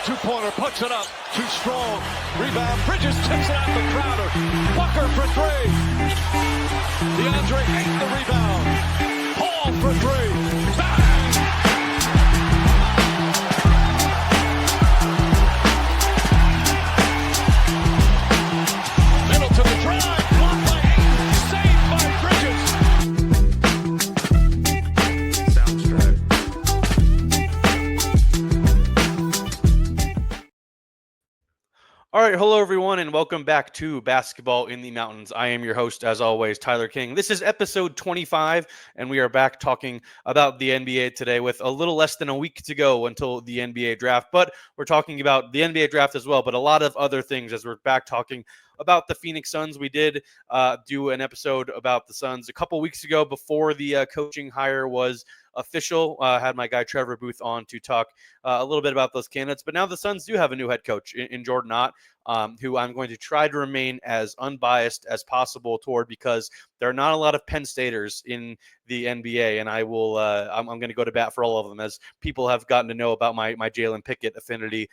Two-pointer, puts it up, too strong. Rebound, Bridges tips it out to Crowder. Bucker for three. DeAndre ate the rebound. Hall for three. Bang! Middle to the drive, blocked by Ayton, saved by Bridges. Soundstripe. All right, hello everyone, and welcome back to Basketball in the Mountains. I am your host, as always, Tyler King. This is episode 25, and we are back talking about the NBA today with a little less than a week to go until the NBA draft. But we're talking about the NBA draft as well, but a lot of other things as we're back talking about the Phoenix Suns. We did do an episode about the Suns a couple weeks ago before the coaching hire was official. Had my guy Trevor Booth on to talk a little bit about those candidates. But now the Suns do have a new head coach in Jordan Ott, who I'm going to try to remain as unbiased as possible toward, because there are not a lot of Penn Staters in the NBA, and I will. I'm going to go to bat for all of them, as people have gotten to know about my Jalen Pickett affinity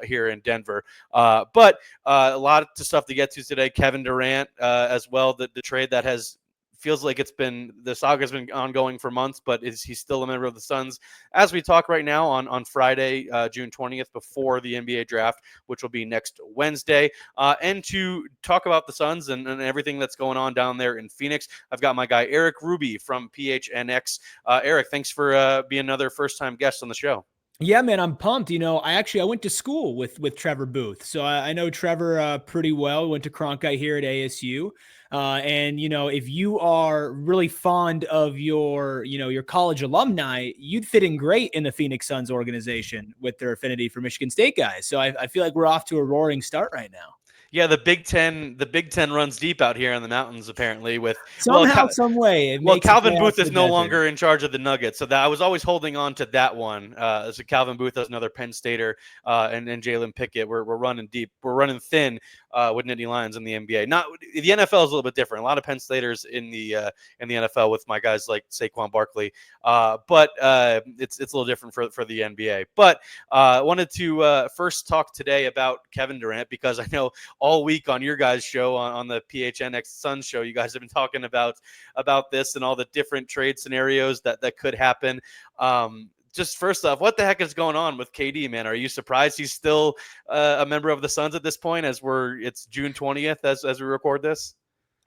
here in Denver. But a lot of stuff to get to today. Kevin Durant as well. The trade that feels like the saga has been ongoing for months, but he's still a member of the Suns as we talk right now on Friday, June 20th, before the NBA draft, which will be next Wednesday. And to talk about the Suns and everything that's going on down there in Phoenix, I've got my guy Erik Ruby from PHNX. Erik, thanks for being another first-time guest on the show. Yeah, man, I'm pumped. I went to school with Trevor Booth, so I know Trevor pretty well. Went to Cronkite here at ASU. And if you are really fond of your college alumni, you'd fit in great in the Phoenix Suns organization with their affinity for Michigan State guys. So I feel like we're off to a roaring start right now. Yeah, the Big Ten runs deep out here in the mountains, apparently. With some way. Calvin Booth is no longer in charge of the Nuggets, so that I was always holding on to that one. So Calvin Booth is another Penn Stater, and Jalen Pickett. We're running deep. We're running thin with Nittany Lions in the NBA. Not the NFL is a little bit different. A lot of Penn Staters in the NFL with my guys like Saquon Barkley, but it's a little different for the NBA. But I wanted to first talk today about Kevin Durant, because I know all week on your guys' show, on the PHNX Suns show, you guys have been talking about this and all the different trade scenarios that could happen. Just first off, what the heck is going on with KD, man? Are you surprised he's still a member of the Suns at this point, as it's June 20th as we record this?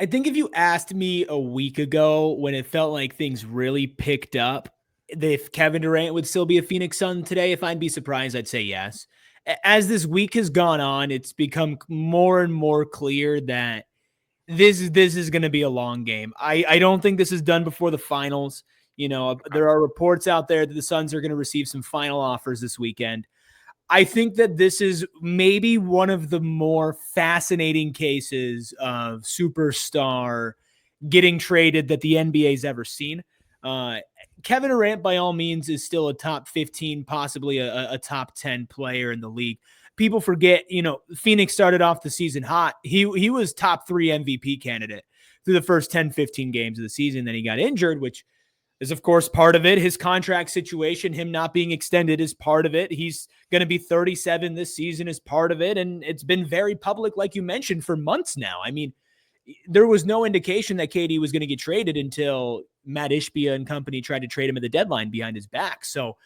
I think if you asked me a week ago, when it felt like things really picked up, if Kevin Durant would still be a Phoenix Sun today, if I'd be surprised, I'd say yes. As this week has gone on, it's become more and more clear that this is going to be a long game. I don't think this is done before the finals. There are reports out there that the Suns are going to receive some final offers this weekend. I think that this is maybe one of the more fascinating cases of superstar getting traded that the NBA's ever seen. Kevin Durant, by all means, is still a top 15, possibly a top 10 player in the league. People forget, Phoenix started off the season hot. He was top 3 MVP candidate through the first 10, 15 games of the season. Then he got injured, which is, of course, part of it. His contract situation, him not being extended, is part of it. He's going to be 37 this season, is part of it. And it's been very public, like you mentioned, for months now. I mean, there was no indication that KD was going to get traded until Matt Ishbia and company tried to trade him at the deadline behind his back. So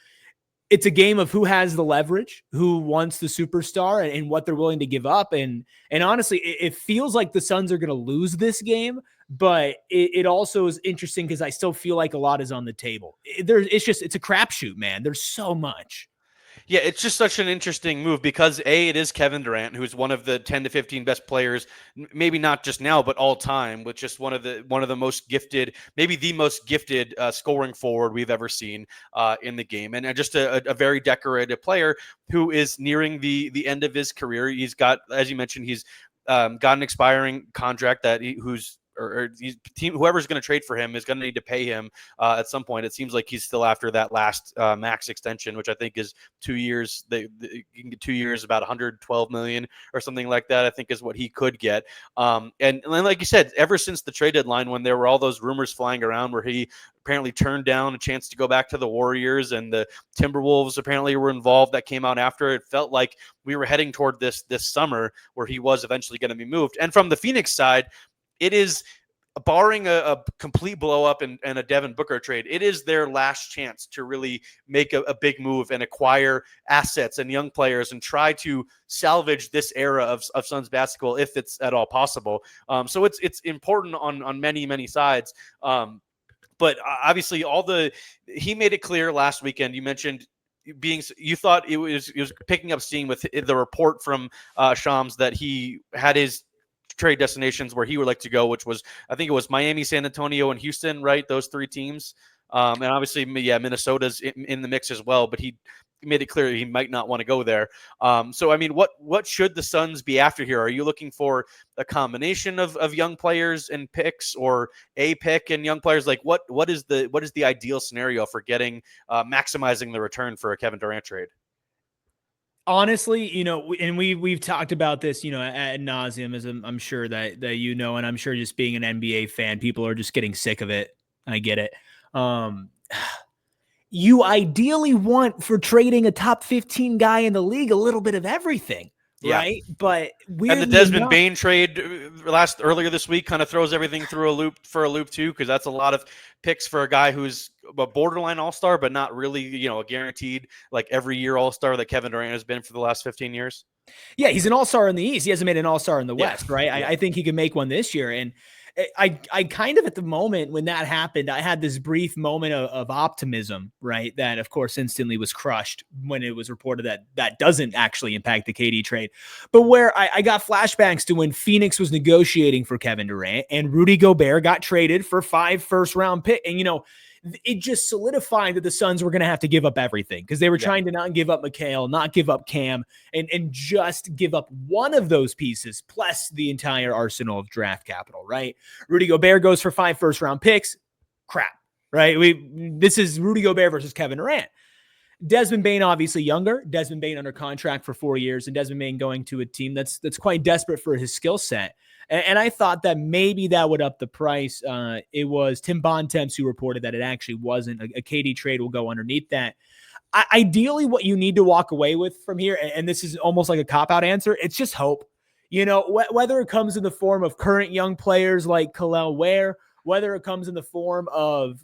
it's a game of who has the leverage, who wants the superstar, and what they're willing to give up. And honestly, it feels like the Suns are going to lose this game, but it also is interesting because I still feel like a lot is on the table. It's a crapshoot, man. There's so much. Yeah, it's just such an interesting move because it is Kevin Durant, who's one of the 10 to 15 best players, maybe not just now, but all time, with just one of the most gifted, maybe the most gifted scoring forward we've ever seen in the game, and just a very decorated player who is nearing the end of his career. He's got, as you mentioned, he's got an expiring contract whose whoever's going to trade for him is going to need to pay him at some point. It seems like he's still after that last max extension, which I think is 2 years. You can get 2 years, about 112 million or something like that, I think is what he could get. And like you said, ever since the trade deadline, when there were all those rumors flying around where he apparently turned down a chance to go back to the Warriors and the Timberwolves apparently were involved, that came out after, it felt like we were heading toward this summer where he was eventually going to be moved. And from the Phoenix side, it is, barring a complete blow up and a Devin Booker trade, it is their last chance to really make a big move and acquire assets and young players and try to salvage this era of Suns basketball if it's at all possible. So it's important on many sides. But obviously he made it clear last weekend. You mentioned you thought it was picking up steam with the report from Shams that he had his trade destinations where he would like to go, which was, I think it was Miami, San Antonio, and Houston, right? Those 3 teams. And obviously, Minnesota's in the mix as well, but he made it clear he might not want to go there. So, I mean, what should the Suns be after here? Are you looking for a combination of young players and picks, or a pick and young players? Like what is the ideal scenario for getting maximizing the return for a Kevin Durant trade? Honestly, and we've talked about this, ad nauseum, as I'm sure that and I'm sure just being an NBA fan, people are just getting sick of it. I get it. You ideally want, for trading a top 15 guy in the league, a little bit of everything, right? But and the Desmond Bane trade earlier this week kind of throws everything through a loop too, because that's a lot of picks for a guy who's a borderline all-star, but not really, a guaranteed like every year all-star that Kevin Durant has been for the last 15 years. Yeah, he's an all-star in the East. He hasn't made an all-star in the West, right? I think he can make one this year. And I kind of, at the moment when that happened, I had this brief moment of optimism, right? That, of course, instantly was crushed when it was reported that doesn't actually impact the KD trade. But where I got flashbacks to when Phoenix was negotiating for Kevin Durant and Rudy Gobert got traded for 5 first-round picks. And, it just solidified that the Suns were going to have to give up everything, because they were trying to not give up McHale, not give up Cam, and just give up one of those pieces plus the entire arsenal of draft capital, right? Rudy Gobert goes for 5 first-round picks. Crap, right? This is Rudy Gobert versus Kevin Durant. Desmond Bane, obviously younger. Desmond Bane under contract for 4 years, and Desmond Bane going to a team that's quite desperate for his skill set. And I thought that maybe that would up the price. It was Tim Bontemps who reported that it actually wasn't. A KD trade will go underneath that. Ideally, what you need to walk away with from here, and this is almost like a cop-out answer, it's just hope. Whether it comes in the form of current young players like Kel'el Ware, whether it comes in the form of,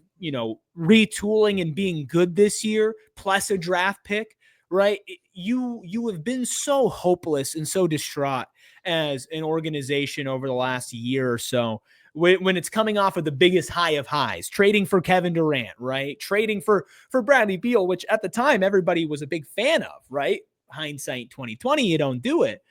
retooling and being good this year, plus a draft pick, right? You have been so hopeless and so distraught as an organization over the last year or so, when it's coming off of the biggest high of highs, trading for Kevin Durant, right? Trading for Bradley Beal, which at the time everybody was a big fan of, right? Hindsight 2020, you don't do it,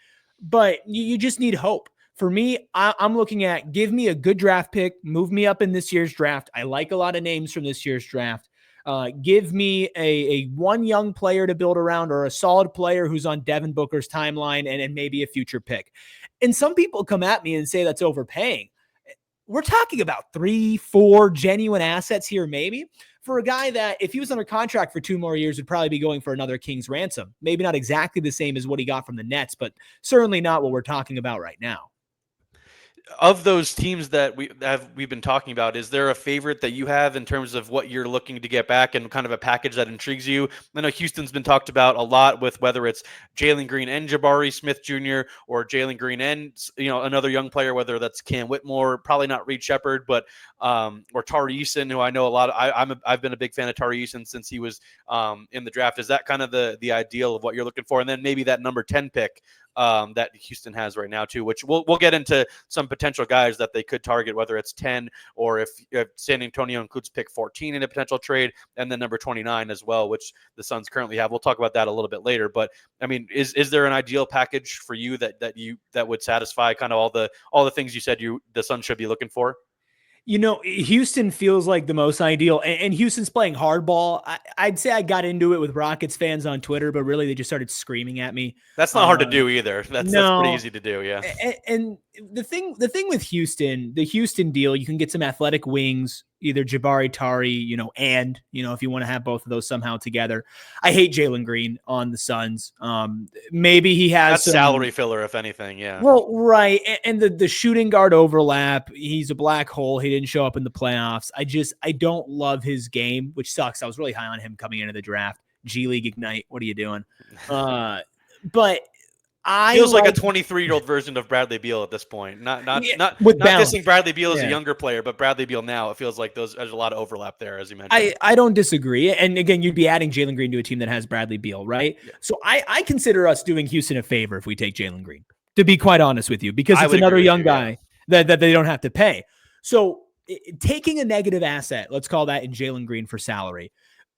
but you just need hope. For me, I'm looking at, give me a good draft pick, move me up in this year's draft. I like a lot of names from this year's draft. Give me a one young player to build around, or a solid player who's on Devin Booker's timeline, and maybe a future pick. And some people come at me and say that's overpaying. We're talking about 3-4 genuine assets here, maybe, for a guy that, if he was under contract for 2 more years, would probably be going for another king's ransom. Maybe not exactly the same as what he got from the Nets, but certainly not what we're talking about right now. Of those teams that we've been talking about, is there a favorite that you have in terms of what you're looking to get back and kind of a package that intrigues you? I know Houston's been talked about a lot, with whether it's Jalen Green and Jabari Smith Jr. or Jalen Green and another young player, whether that's Cam Whitmore, probably not Reed Shepherd, but or Tari Eason, who I know a lot of. I've been a big fan of Tari Eason since he was in the draft. Is that kind of the ideal of what you're looking for? And then maybe that number 10 pick that Houston has right now too, which we'll get into some potential guys that they could target, whether it's 10 or if San Antonio includes pick 14 in a potential trade, and then number 29 as well, which the Suns currently have. We'll talk about that a little bit later. But I mean, is there an ideal package for you that would satisfy kind of all the things you said the Suns should be looking for? Houston feels like the most ideal, and Houston's playing hardball. I'd say I got into it with Rockets fans on Twitter, but really they just started screaming at me. That's not hard to do either. That's pretty easy to do. Yeah. And the thing with Houston, the Houston deal, you can get some athletic wings, either Jabari Tari, if you want to have both of those somehow together. I hate Jalen Green on the Suns. Maybe he has that's some salary filler, if anything. Yeah. Well, right. And the shooting guard overlap, he's a black hole. He didn't show up in the playoffs. I don't love his game, which sucks. I was really high on him coming into the draft. G League Ignite. What are you doing? But feels like a 23-year-old version of Bradley Beal at this point. Not dissing Bradley Beal as a younger player, but Bradley Beal now, it feels like there's a lot of overlap there, as you mentioned. I don't disagree. And again, you'd be adding Jalen Green to a team that has Bradley Beal, right? Yeah. So I consider us doing Houston a favor if we take Jalen Green, to be quite honest with you, because it's another young guy that they don't have to pay. So taking a negative asset, let's call that in Jalen Green for salary.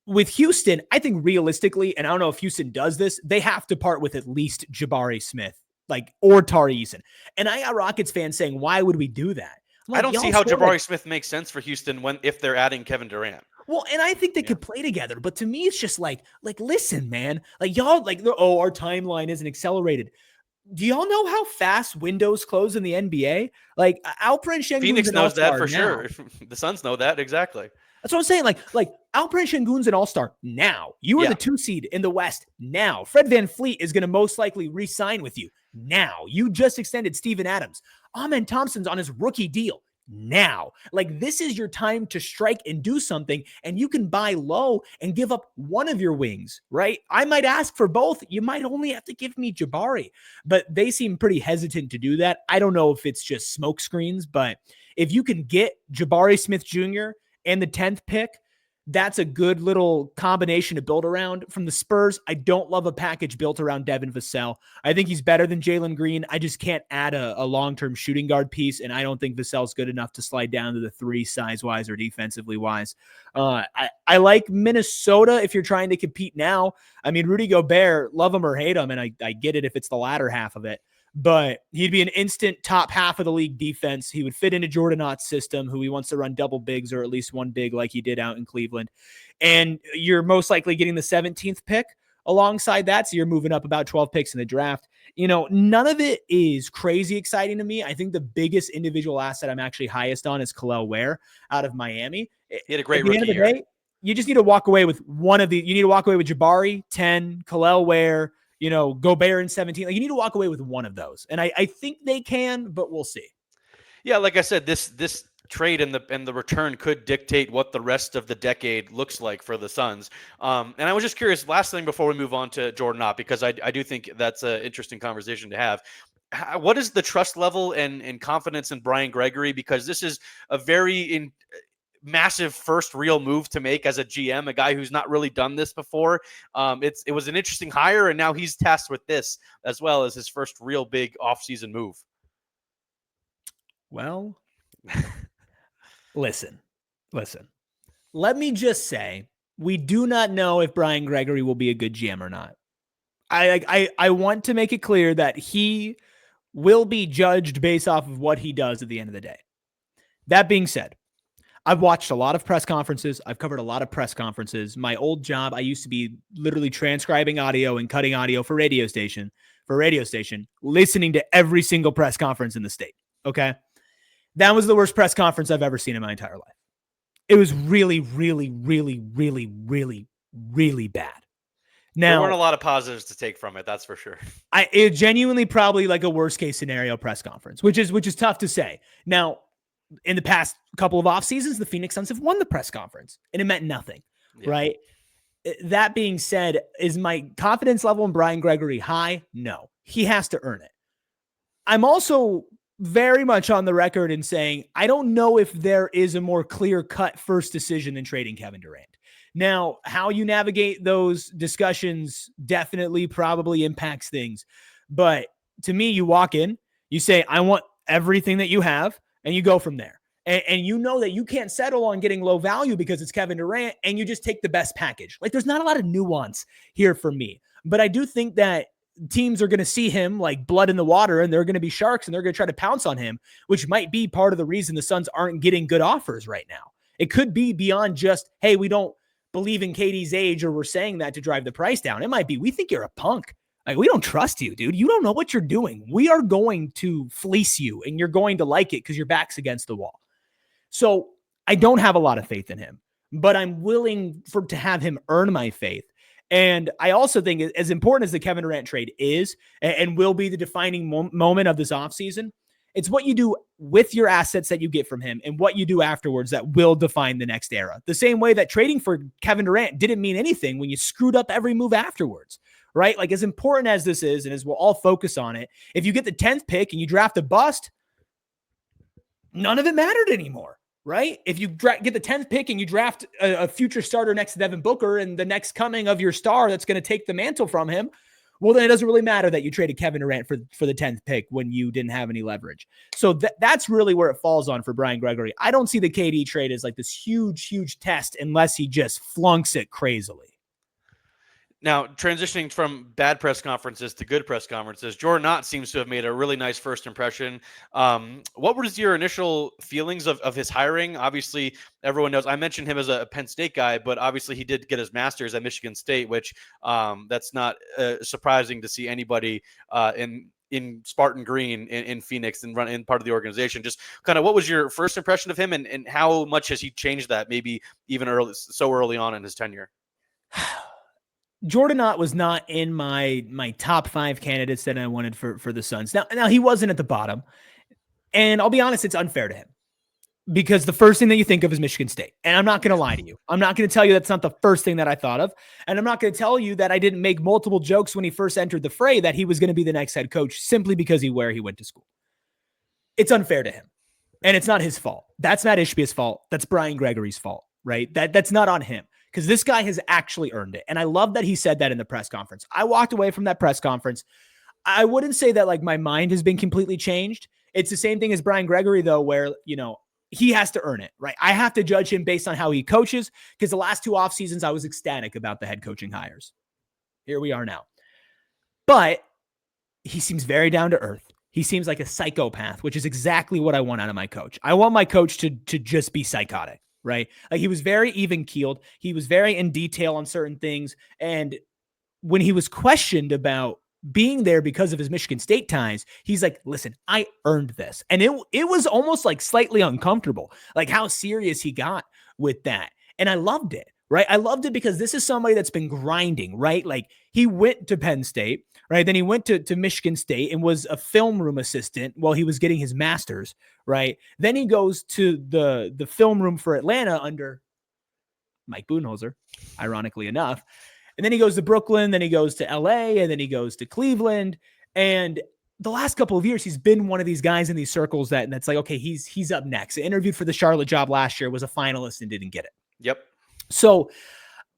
With Houston, I think realistically, and I don't know if Houston does this, they have to part with at least Jabari Smith, or Tari Eason. And I got Rockets fans saying, why would we do that? I don't see how Jabari Smith makes sense for Houston if they're adding Kevin Durant. Well, and I think they could play together, but to me, it's just listen, man, y'all our timeline isn't accelerated. Do y'all know how fast windows close in the NBA? Alperen Şengün's Phoenix knows that for now. Sure. The Suns know that exactly. That's what I'm saying. Alperen Şengün's an all-star now. You are the 2 seed in the West now. Fred VanVleet is going to most likely re-sign with you now. You just extended Steven Adams. Amen Thompson's on his rookie deal now. This is your time to strike and do something, and you can buy low and give up one of your wings, right? I might ask for both. You might only have to give me Jabari, but they seem pretty hesitant to do that. I don't know if it's just smoke screens, but if you can get Jabari Smith Jr. and the 10th pick, that's a good little combination to build around. From the Spurs, I don't love a package built around Devin Vassell. I think he's better than Jalen Green. I just can't add a long-term shooting guard piece, and I don't think Vassell's good enough to slide down to the 3 size-wise or defensively wise. I like Minnesota if you're trying to compete now. I mean, Rudy Gobert, love him or hate him, and I get it if it's the latter half of it. But he'd be an instant top half of the league defense. He would fit into Jordan Ott's system, who he wants to run double bigs or at least one big like he did out in Cleveland. And you're most likely getting the 17th pick alongside that. So you're moving up about 12 picks in the draft. None of it is crazy exciting to me. I think the biggest individual asset I'm actually highest on is Kel'el Ware out of Miami. He had a great rookie year. Day, you just need to walk away with one of the, you need to walk away with Jabari, 10, Kel'el Ware, Gobert in 17. You need to walk away with one of those. And I think they can, but we'll see. Yeah, like I said, this trade and the return could dictate what the rest of the decade looks like for the Suns. And I was just curious, last thing before we move on to Jordan Ott, because I do think that's an interesting conversation to have. What is the trust level and confidence in Brian Gregory? Because this is a very massive first real move to make as a GM, a guy who's not really done this before. It was an interesting hire, and now he's tasked with this as well as his first real big offseason move. Well, listen. Let me just say, we do not know if Brian Gregory will be a good GM or not. I want to make it clear that he will be judged based off of what he does at the end of the day. That being said, I've watched a lot of press conferences. I've covered a lot of press conferences. My old job, I used to be literally transcribing audio and cutting audio for radio station, listening to every single press conference in the state. Okay. That was the worst press conference I've ever seen in my entire life. It was really, really, really, really, really, really bad. Now, there weren't a lot of positives to take from it. That's for sure. It genuinely probably like a worst case scenario press conference, which is tough to say. Now, in the past couple of off seasons, the Phoenix Suns have won the press conference and it meant nothing, right? That being said, is my confidence level in Brian Gregory high? No, he has to earn it. I'm also very much on the record in saying, I don't know if there is a more clear-cut first decision than trading Kevin Durant. Now, how you navigate those discussions definitely probably impacts things. But to me, you walk in, you say, I want everything that you have, and you go from there. And you know that you can't settle on getting low value because it's Kevin Durant, and you just take the best package. There's not a lot of nuance here for me. But I do think that teams are going to see him like blood in the water, and they're going to be sharks, and they're going to try to pounce on him, which might be part of the reason the Suns aren't getting good offers right now. It could be beyond just, hey, we don't believe in KD's age, or we're saying that to drive the price down. It might be, we think you're a punk. Like, we don't trust you, dude. You don't know what you're doing. We are going to fleece you, and you're going to like it because your back's against the wall. So I don't have a lot of faith in him, but I'm willing to have him earn my faith. And I also think, as important as the Kevin Durant trade is and will be the defining moment of this offseason, it's what you do with your assets that you get from him and what you do afterwards that will define the next era. The same way that trading for Kevin Durant didn't mean anything when you screwed up every move afterwards, right? Like, as important as this is, and as we'll all focus on it, if you get the 10th pick and you draft a bust, none of it mattered anymore, right? If you get the 10th pick and you draft a future starter next to Devin Booker and the next coming of your star that's going to take the mantle from him, well, then it doesn't really matter that you traded Kevin Durant for the 10th pick when you didn't have any leverage. So that's really where it falls on for Brian Gregory. I don't see the KD trade as like this huge, huge test unless he just flunks it crazily. Now, transitioning from bad press conferences to good press conferences, Jordan Ott seems to have made a really nice first impression. What was your initial feelings of his hiring? Obviously, everyone knows I mentioned him as a Penn State guy, but obviously he did get his master's at Michigan State, which that's not surprising to see anybody in Spartan Green in Phoenix and run in part of the organization. Just kind of what was your first impression of him, and how much has he changed that maybe even so early on in his tenure? Jordan Ott was not in my top 5 candidates that I wanted for the Suns. Now he wasn't at the bottom, and I'll be honest, it's unfair to him because the first thing that you think of is Michigan State. And I'm not going to lie to you. I'm not going to tell you that's not the first thing that I thought of. And I'm not going to tell you that I didn't make multiple jokes when he first entered the fray that he was going to be the next head coach simply because where he went to school. It's unfair to him. And it's not his fault. That's Matt Ishbia's fault. That's Brian Gregory's fault, right? That's not on him. Because this guy has actually earned it. And I love that he said that in the press conference. I walked away from that press conference. I wouldn't say that like my mind has been completely changed. It's the same thing as Brian Gregory, though, where, he has to earn it, right? I have to judge him based on how he coaches, because the last 2 off seasons, I was ecstatic about the head coaching hires. Here we are now. But he seems very down to earth. He seems like a psychopath, which is exactly what I want out of my coach. I want my coach to just be psychotic. Right? Like, he was very even keeled. He was very in detail on certain things. And when he was questioned about being there because of his Michigan State ties, he's like, listen, I earned this. And it was almost like slightly uncomfortable, like how serious he got with that. And I loved it, right? I loved it because this is somebody that's been grinding, right? Like, he went to Penn State, right? Then he went to Michigan State and was a film room assistant while he was getting his master's, right? Then he goes to the film room for Atlanta under Mike Budenholzer, ironically enough. And then he goes to Brooklyn, then he goes to LA, and then he goes to Cleveland. And the last couple of years, he's been one of these guys in these circles that's like, okay, he's up next. He interviewed for the Charlotte job last year, was a finalist and didn't get it. Yep. So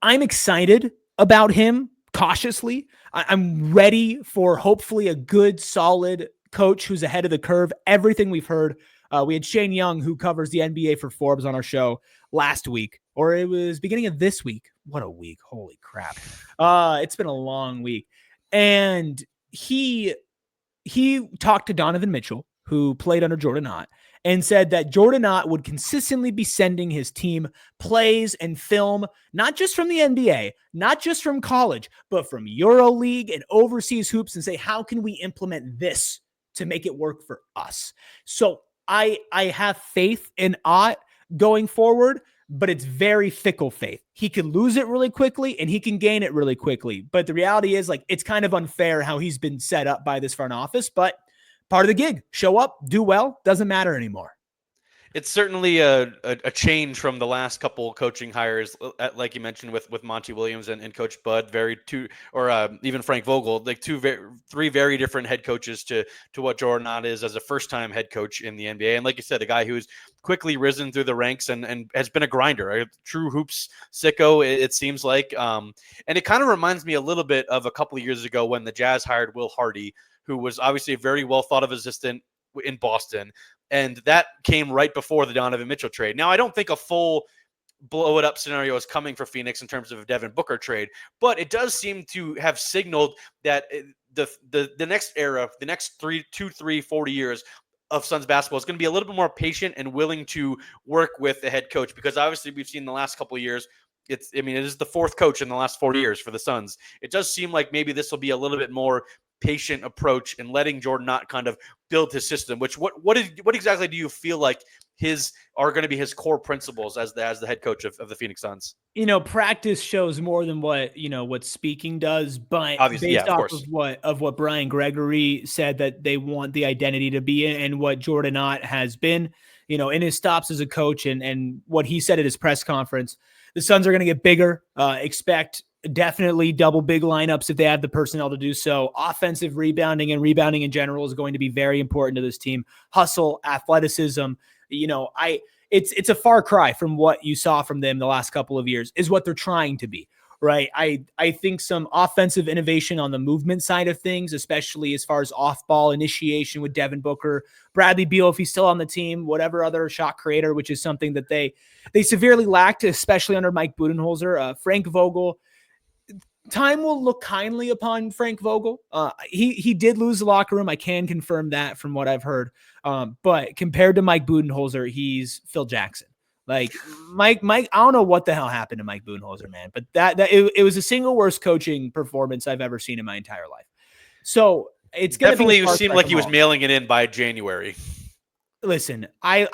I'm excited about him cautiously. I'm ready for hopefully a good, solid coach who's ahead of the curve. Everything we've heard. We had Shane Young, who covers the NBA for Forbes, on our show last week, or it was beginning of this week. What a week. Holy crap. It's been a long week. And he talked to Donovan Mitchell, who played under Jordan Ott, and said that Jordan Ott would consistently be sending his team plays and film, not just from the NBA, not just from college, but from EuroLeague and overseas hoops, and say, how can we implement this to make it work for us? So I have faith in Ott going forward, but it's very fickle faith. He can lose it really quickly and he can gain it really quickly. But the reality is, like, it's kind of unfair how he's been set up by this front office, but part of the gig. Show up, do well, doesn't matter anymore. It's certainly a change from the last couple coaching hires, like you mentioned with Monty Williams and Coach Bud, even Frank Vogel, like three very different head coaches to what Jordan Ott is as a first-time head coach in the NBA. And like you said, a guy who's quickly risen through the ranks and has been a grinder, a true hoops sicko, it seems like. And it kind of reminds me a little bit of a couple of years ago when the Jazz hired Will Hardy, who was obviously a very well thought of assistant in Boston. And that came right before the Donovan Mitchell trade. Now, I don't think a full blow it up scenario is coming for Phoenix in terms of a Devin Booker trade, but it does seem to have signaled that the next era, the next 40 years of Suns basketball is going to be a little bit more patient and willing to work with the head coach, because obviously we've seen the last couple of years. It is the fourth coach in the last 4 years for the Suns. It does seem like maybe this will be a little bit more patient approach and letting Jordan Ott kind of build his system. Which what exactly do you feel like are going to be his core principles as the head coach of the Phoenix Suns? Practice shows more than what speaking does, but Obviously, based off course. of what Brian Gregory said that they want the identity to be in, and what Jordan Ott has been, in his stops as a coach, and what he said at his press conference, the Suns are going to get bigger. Expect definitely double big lineups if they have the personnel to do so. Offensive rebounding and rebounding in general is going to be very important to this team. Hustle, athleticism, it's a far cry from what you saw from them the last couple of years, is what they're trying to be, right? I think some offensive innovation on the movement side of things, especially as far as off-ball initiation with Devin Booker, Bradley Beal, if he's still on the team, whatever other shot creator, which is something that they severely lacked, especially under Mike Budenholzer. Frank Vogel, time will look kindly upon Frank Vogel. He did lose the locker room. I can confirm that from what I've heard. But compared to Mike Budenholzer, he's Phil Jackson. Like Mike, I don't know what the hell happened to Mike Budenholzer, man. But it was the single worst coaching performance I've ever seen in my entire life. So it's going to definitely seemed like he was mailing it in by January. Listen, I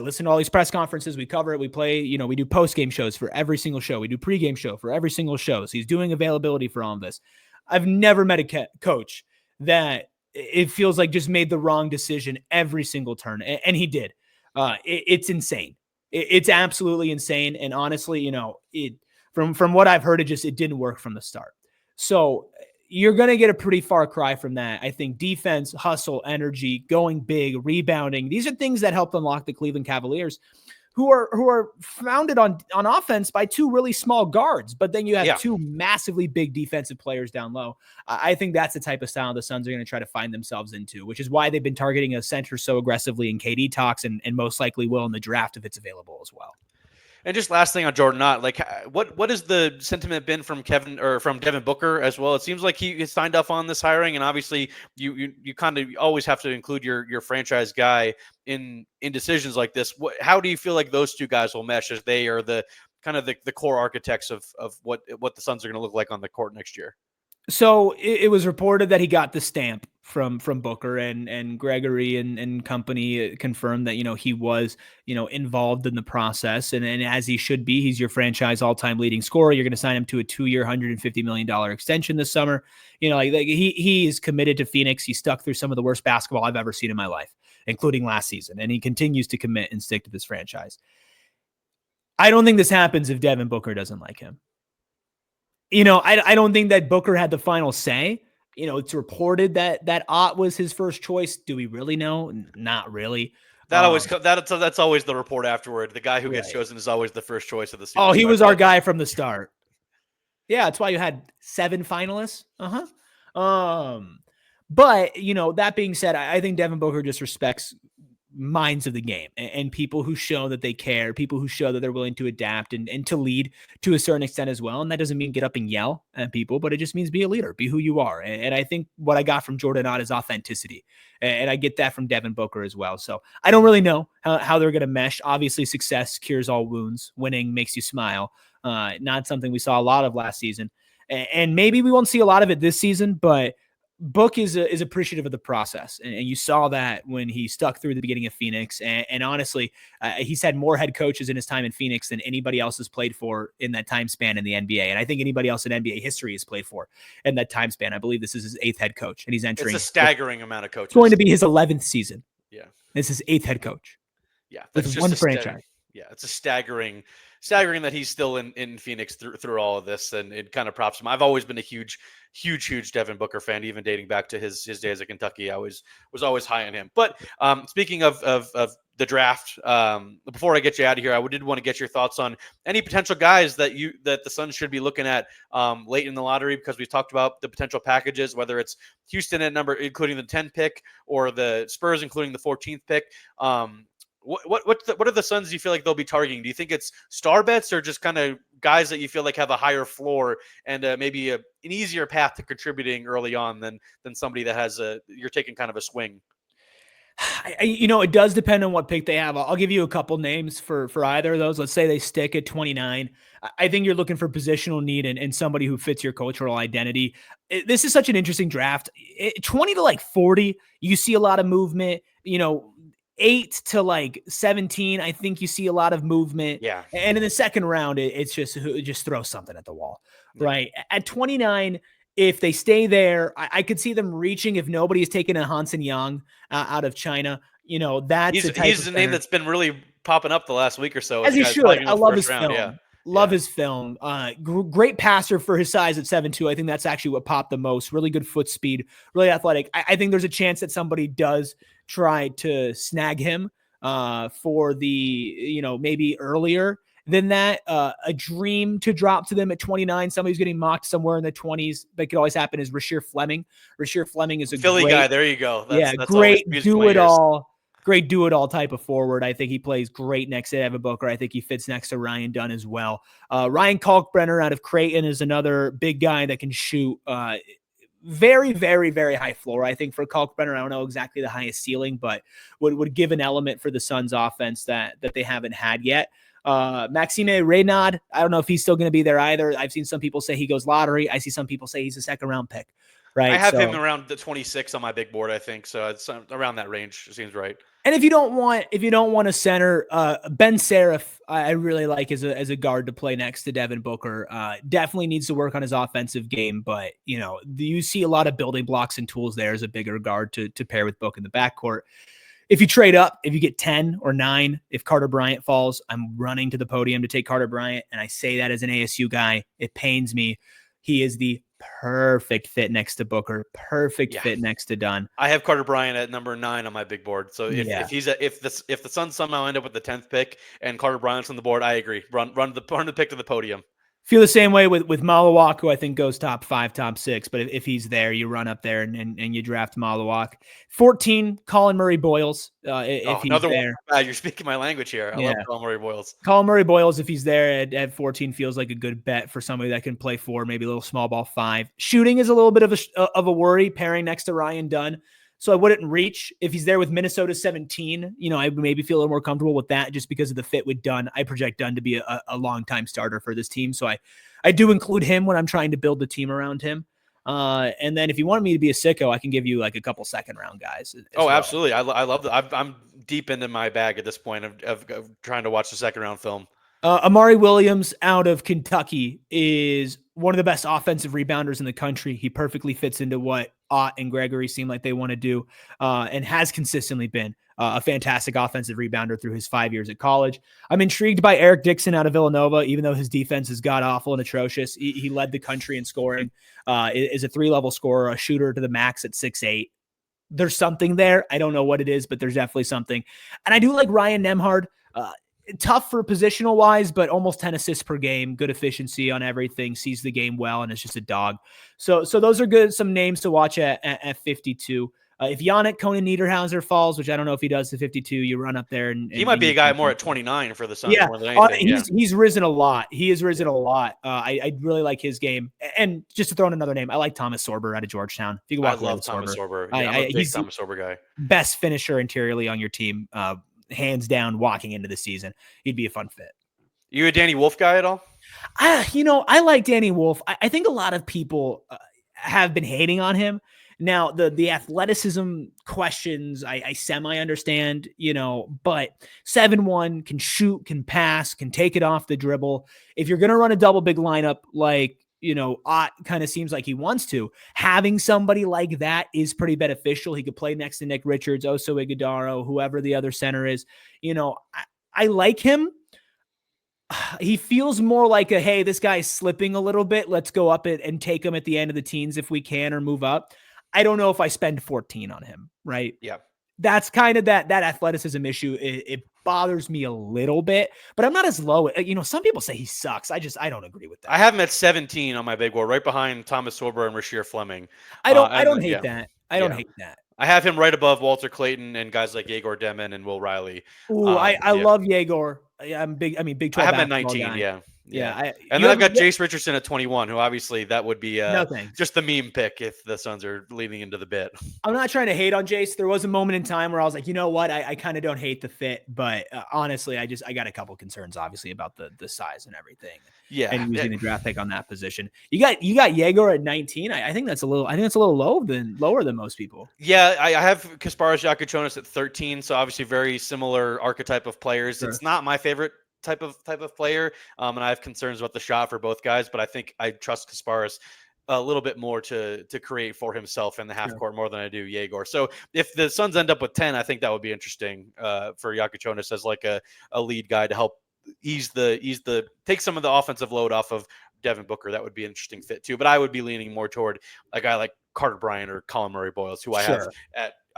listen to all these press conferences. We cover it. We play, we do post-game shows for every single show. We do pre-game show for every single show. So he's doing availability for all of this. I've never met a coach that it feels like just made the wrong decision every single turn. And he did. It's insane. It's absolutely insane. And honestly, from what I've heard, it didn't work from the start. So you're going to get a pretty far cry from that. I think defense, hustle, energy, going big, rebounding. These are things that helped unlock the Cleveland Cavaliers, who are founded on offense by two really small guards. But then you have two massively big defensive players down low. I think that's the type of style the Suns are going to try to find themselves into, which is why they've been targeting a center so aggressively in KD talks, and most likely will in the draft if it's available as well. And just last thing on Jordan Ott, like what has the sentiment been from Devin Booker as well? It seems like he signed off on this hiring, and obviously you kind of always have to include your franchise guy in decisions like this. How do you feel like those two guys will mesh, as they are the kind of the core architects of what the Suns are going to look like on the court next year? So it was reported that he got the stamp from Booker, and Gregory and company confirmed that, he was, involved in the process, and as he should be. He's your franchise all-time leading scorer. You're going to sign him to a 2-year, $150 million extension this summer. He is committed to Phoenix. He stuck through some of the worst basketball I've ever seen in my life, including last season. And he continues to commit and stick to this franchise. I don't think this happens if Devin Booker doesn't like him. I don't think that Booker had the final say. It's reported that Ott was his first choice. Do we really know? Not really. That's always the report afterward. The guy who gets chosen is always the first choice of the season. Oh, he was our guy from the start. Yeah, that's why you had 7 finalists. But that being said, I think Devin Booker just respects minds of the game and people who show that they care, people who show that they're willing to adapt and to lead to a certain extent as well. And that doesn't mean get up and yell at people, but it just means be a leader, be who you are. And I think what I got from Jordan Ott is authenticity. And I get that from Devin Booker as well. So I don't really know how they're going to mesh. Obviously, success cures all wounds. Winning makes you smile. Not something we saw a lot of last season. And maybe we won't see a lot of it this season, but Book is appreciative of the process, and you saw that when he stuck through the beginning of Phoenix. And honestly, he's had more head coaches in his time in Phoenix than anybody else has played for in that time span in the NBA. And I think anybody else in NBA history has played for in that time span. I believe this is his 8th head coach, and he's entering. It's a staggering amount of coaches. It's going to be his 11th season. Yeah, this is 8th head coach. Yeah, that's just one franchise. It's a staggering that he's still in Phoenix through all of this, and it kind of props him. I've always been a huge Devin Booker fan, even dating back to his days at Kentucky. I was always high on him. But speaking of the draft, before I get you out of here, I did want to get your thoughts on any potential guys that the Suns should be looking at late in the lottery, because we've talked about the potential packages, whether it's Houston at including the 10 pick, or the Spurs including the 14th pick. What are the Suns you feel like they'll be targeting? Do you think it's star bets or just kind of guys that you feel like have a higher floor and maybe an easier path to contributing early on than somebody that has you're taking kind of a swing? It does depend on what pick they have. I'll give you a couple names for either of those. Let's say they stick at 29. I think you're looking for positional need and somebody who fits your cultural identity. This is such an interesting draft. 20 to like 40, you see a lot of movement. 8 to like 17, I think you see a lot of movement. Yeah. And in the second round, it's just throw something at the wall, right? At 29, if they stay there, I could see them reaching if nobody's taken a Hansen Yang out of China. That's he's a name that's been really popping up the last week or so. As he should. I love his film. Yeah. Love his film. Great passer for his size at 7'2". I think that's actually what popped the most. Really good foot speed, really athletic. I think there's a chance that somebody does try to snag him for the, maybe earlier than that. A dream to drop to them at 29. Somebody's getting mocked somewhere in the 20s. That could always happen is Rasheer Fleming. Rasheer Fleming is a Philly guy. There you go. That's great do-it-all. Great do-it-all type of forward. I think he plays great next to Evan Booker. I think he fits next to Ryan Dunn as well. Ryan Kalkbrenner out of Creighton is another big guy that can shoot. Very, very, very high floor. I think for Kalkbrenner, I don't know exactly the highest ceiling, but would give an element for the Suns offense that they haven't had yet. Maxime Reynaud, I don't know if he's still going to be there either. I've seen some people say he goes lottery. I see some people say he's a second round pick. Right. I have him around the 26 on my big board, I think. So it's around that range. It seems right. And if you don't want a center, Ben Seraph, I really like as a guard to play next to Devin Booker. Definitely needs to work on his offensive game, but you see a lot of building blocks and tools there as a bigger guard to pair with Book in the backcourt. If you trade up, if you get 10 or 9, if Carter Bryant falls, I'm running to the podium to take Carter Bryant, and I say that as an ASU guy. It pains me. He is the perfect fit next to Booker, perfect fit next to Dunn. I have Carter Bryant at number 9 on my big board. So if the Suns somehow end up with the 10th pick and Carter Bryant's on the board, I agree. Run the pick to the podium. Feel the same way with Malawak, who I think goes top 5, top 6. But if he's there, you run up there and you draft Malawak. 14, Colin Murray-Boyles, if he's there. You're speaking my language here. I love Colin Murray-Boyles. Colin Murray-Boyles, if he's there at 14, feels like a good bet for somebody that can play 4, maybe a little small ball 5. Shooting is a little bit of a worry pairing next to Ryan Dunn. So I wouldn't reach. If he's there with Minnesota 17, I would maybe feel a little more comfortable with that just because of the fit with Dunn. I project Dunn to be a long-time starter for this team. So I do include him when I'm trying to build the team around him. And then if you want me to be a sicko, I can give you like a couple second-round guys. Oh, well. Absolutely. I love that. I'm deep into my bag at this point of trying to watch the second-round film. Amari Williams out of Kentucky is one of the best offensive rebounders in the country. He perfectly fits into what Ott and Gregory seem like they want to do, and has consistently been a fantastic offensive rebounder through his 5 years at college. I'm intrigued by Eric Dixon out of Villanova, even though his defense is god-awful and atrocious. He led the country in scoring, is a 3-level scorer, a shooter to the max at 6'8". There's something there. I don't know what it is, but there's definitely something. And I do like Ryan Nembhard. Tough for positional wise, but almost 10 assists per game, good efficiency on everything, sees the game well, and it's just a dog. So those are good. Some names to watch at 52. If Yannick Conan Niederhauser falls, which I don't know if he does to 52, you run up there and he might be a guy more at 29 for the Suns. Yeah, more than anything. He's risen a lot. He has risen a lot. I really like his game. And just to throw in another name, I like Thomas Sorber out of Georgetown. If you can I love Thomas Sorber. Yeah, I'm a big Thomas Sorber guy. Best finisher interiorly on your team. Hands down, walking into the season, he'd be a fun fit. You a Danny Wolf guy at all? I like Danny Wolf. I think a lot of people have been hating on him. Now, the athleticism questions, I semi understand, but 7'1", can shoot, can pass, can take it off the dribble. If you're going to run a double big lineup like, Ott kind of seems like he wants to, having somebody like that is pretty beneficial. He could play next to Nick Richards, Oso Ighodaro, whoever the other center is. I like him. He feels more like hey, this guy's slipping a little bit. Let's go up it and take him at the end of the teens if we can, or move up. I don't know if I spend 14 on him, right? Yeah. That's kind of that athleticism issue. It bothers me a little bit, but I'm not as low. Some people say he sucks. I don't agree with that. I have him at 17 on my big board, right behind Thomas Sorber and Rasheer Fleming. I don't hate that. I don't hate that. I have him right above Walter Clayton and guys like Yegor Demin and Will Riley. Ooh, I Yeah. love Yegor. I'm big. I mean, Big I 12 have him at basketball 19. guy. Yeah. Yeah. And then I've got Jace Richardson at 21, who obviously that would be No thanks. just the meme pick if the Suns are leading into the bit. I'm not trying to hate on Jace. There was a moment in time where I was like, you know what? I kind of don't hate the fit, but honestly, I got a couple concerns, obviously, about the size and everything. Yeah. And using the draft pick on that position. You got Yegor at 19. I think that's a little lower than most people. Yeah, I have Kasparas Jakučionis at 13, so obviously very similar archetype of players. Sure. It's not my favorite type of player, and I have concerns about the shot for both guys, but I think I trust Kasparas a little bit more to create for himself in the half court more than I do Yegor. So if the Suns end up with 10, I think that would be interesting for Jakučionis as like a lead guy to help take some of the offensive load off of Devin Booker. That would be an interesting fit too. But I would be leaning more toward a guy like Carter Bryant or Colin Murray Boyles, who I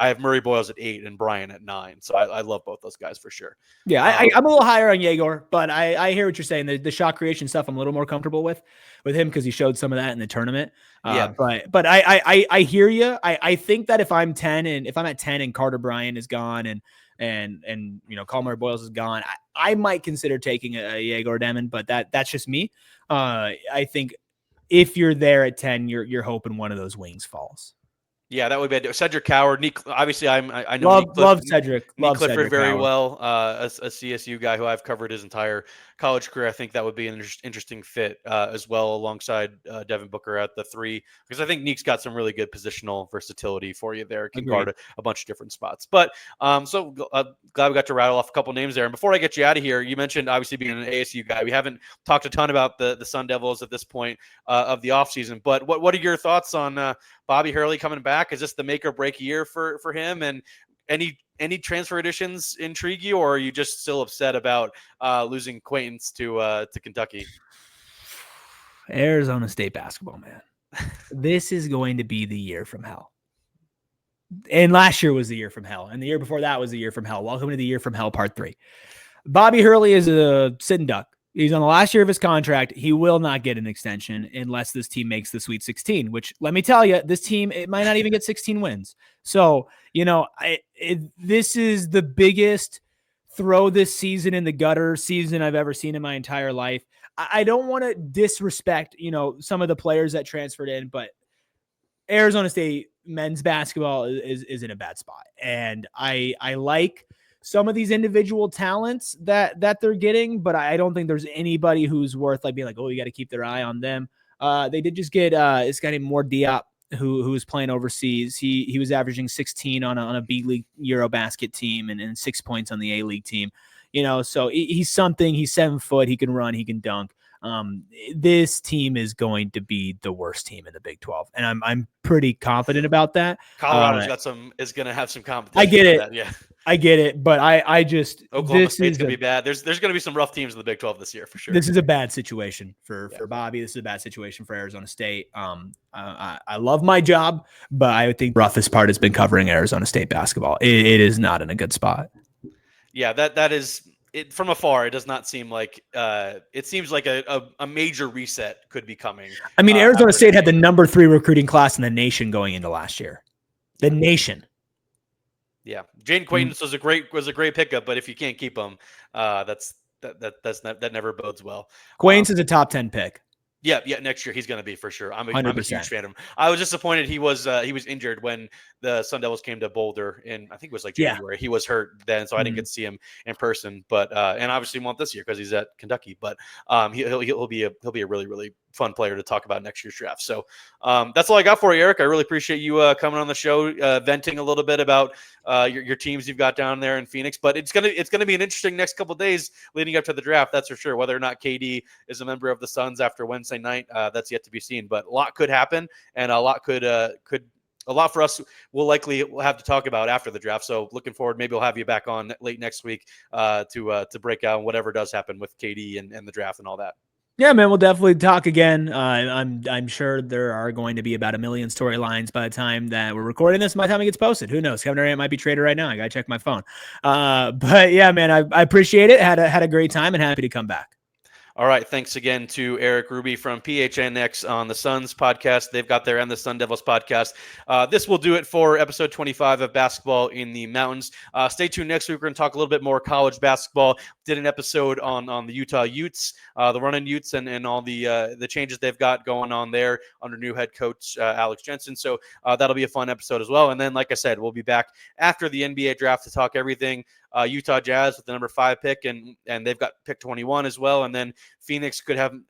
have Murray Boyles at 8 and Bryant at 9. So I love both those guys for sure. Yeah, I'm a little higher on Yegor, but I hear what you're saying. The shot creation stuff I'm a little more comfortable with him because he showed some of that in the tournament. But I hear you. I think that if I'm at 10 and Carter Bryant is gone and Colin Murray Boyles is gone, I might consider taking a Yegor Demin, but that's just me. I think if you're there at 10, you're hoping one of those wings falls. Yeah, that would be Cedric Coward. Obviously, I know love Cedric. Love Clifford Cedric very Coward. well. A CSU guy who I've covered his entire college career. I think that would be an interesting fit as well alongside Devin Booker at the 3, because I think Neek's got some really good positional versatility for you there. Can guard a bunch of different spots. But so glad we got to rattle off a couple names there. And before I get you out of here, you mentioned obviously being an ASU guy. We haven't talked a ton about the Sun Devils at this point of the offseason. But what are your thoughts on Bobby Hurley coming back? Is this the make or break year for him? And any transfer additions intrigue you, or are you just still upset about losing Quaintance to Kentucky? Arizona State basketball, man. This is going to be the year from hell. And last year was the year from hell. And the year before that was the year from hell. Welcome to the year from hell, part 3. Bobby Hurley is a sitting duck. He's on the last year of his contract. He will not get an extension unless this team makes the Sweet 16, which, let me tell you, this team, it might not even get 16 wins. So, this is the biggest throw this season in the gutter season I've ever seen in my entire life. I don't want to disrespect, some of the players that transferred in, but Arizona State men's basketball is in a bad spot. And I like some of these individual talents that they're getting, but I don't think there's anybody who's worth like being like, oh, you got to keep their eye on them. They did just get this guy named Moore Diop, who was playing overseas. He was averaging 16 on a B League Eurobasket team and 6 points on the A League team. So he's something. He's 7 foot. He can run. He can dunk. This team is going to be the worst team in the Big 12, and I'm pretty confident about that. Colorado's is going to have some competition. I get it. Yeah. I get it, but I just Oklahoma State's gonna be bad. There's gonna be some rough teams in the Big 12 this year for sure. This is a bad situation for Bobby. This is a bad situation for Arizona State. I love my job, but I think the roughest part has been covering Arizona State basketball. It is not in a good spot. Yeah, that is it. From afar, it does not seem like it seems like a major reset could be coming. I mean, Arizona State had the number 3 recruiting class in the nation going into last year. The nation. Yeah, Jane Quaintance was a great pickup, but if you can't keep him, that never bodes well. Quaintance is a top 10 pick. Yeah, next year he's going to be for sure. I'm a huge fan of him. I was disappointed he was injured when the Sun Devils came to Boulder in, I think it was like January. Yeah. He was hurt then, so I didn't get to see him in person. But and obviously won't this year because he's at Kentucky. But he'll be a really, really fun player to talk about next year's draft. So that's all I got for you, Erik. I really appreciate you coming on the show, venting a little bit about your teams you've got down there in Phoenix. But it's gonna be an interesting next couple of days leading up to the draft. That's for sure. Whether or not KD is a member of the Suns after Wednesday night, that's yet to be seen. But a lot could happen, and a lot a lot for us we'll have to talk about after the draft. So looking forward, maybe we'll have you back on late next week to break out whatever does happen with KD and the draft and all that. Yeah, man, we'll definitely talk again. I'm sure there are going to be about 1 million storylines by the time that we're recording this. By the time it gets posted, who knows? Kevin Durant might be traded right now. I gotta check my phone. But yeah, man, I appreciate it. Had a great time and happy to come back. All right. Thanks again to Erik Ruby from PHNX on the Suns podcast. They've got their and the Sun Devils podcast. This will do it for episode 25 of Basketball in the Mountains. Stay tuned next week. We're going to talk a little bit more college basketball. Did an episode on the Utah Utes, the running Utes, and all the changes they've got going on there under new head coach Alex Jensen. So that'll be a fun episode as well. And then, like I said, we'll be back after the NBA draft to talk everything Utah Jazz with the number 5 pick, and they've got pick 21 as well. And then Phoenix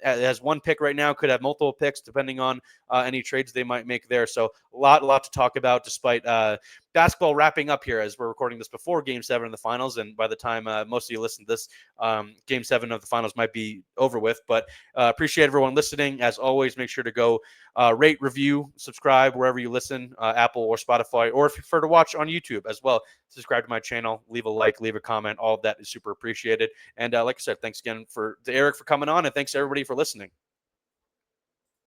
has 1 pick right now, could have multiple picks depending on any trades they might make there. So a lot to talk about, despite basketball wrapping up here as we're recording this before Game 7 of the finals. And by the time most of you listen to this, Game 7 of the finals might be over with. But appreciate everyone listening. As always, make sure to go rate, review, subscribe wherever you listen, Apple or Spotify, or if you prefer to watch on YouTube as well. Subscribe to my channel, leave a like, leave a comment. All of that is super appreciated. And like I said, thanks again to Erik for coming on, and thanks everybody for listening.